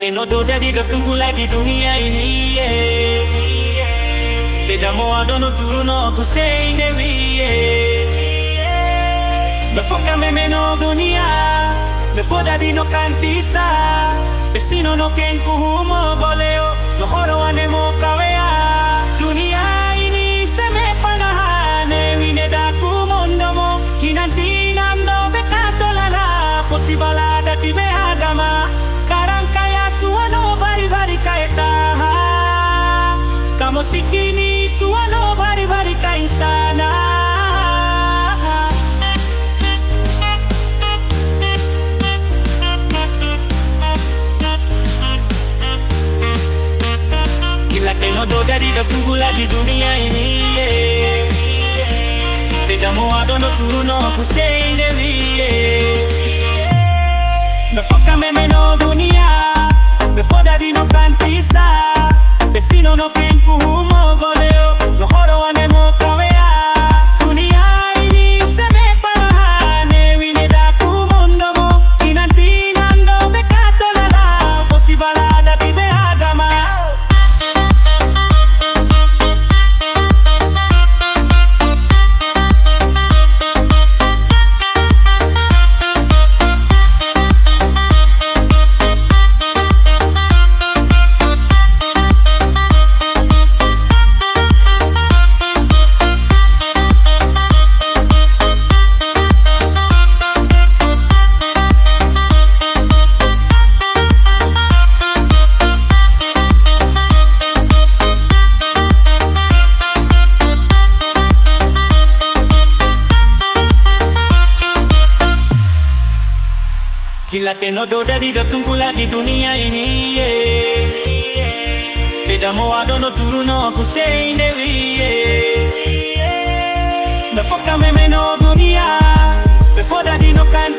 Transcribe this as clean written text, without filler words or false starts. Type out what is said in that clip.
Noto jadi ketunggu lagi dunia ini Tidak mau ada no turun no aku say nevi Befoca me meno dunia Befoda di no cantisa Vecino no kenku humo boleo No horo anemo kawea Dunia ini seme panahane Wine daku mondo mo Kinanti namdo bekato lala Fosi balada ti me agama Karang kaya suano bari-bari kaitaha Kamo sikini suano bari-bari kainsana Gila que no do dari ketunggu lagi dunia ini Tidak mau ada no turun no aku say nevi Befoca me meno dunia Befoda di no cantisa Vecino no kenku humo boleo No horo anemo kawea Dunia ini seme panahane Wine daku mondo mo Kinanti nando bekato lala Fosi balada ti be agama Gila que no do dari ketunggu lagi dunia ini Tidak mau ada no turun no aku say nevi Befoca me meno dunia Befoda di no kan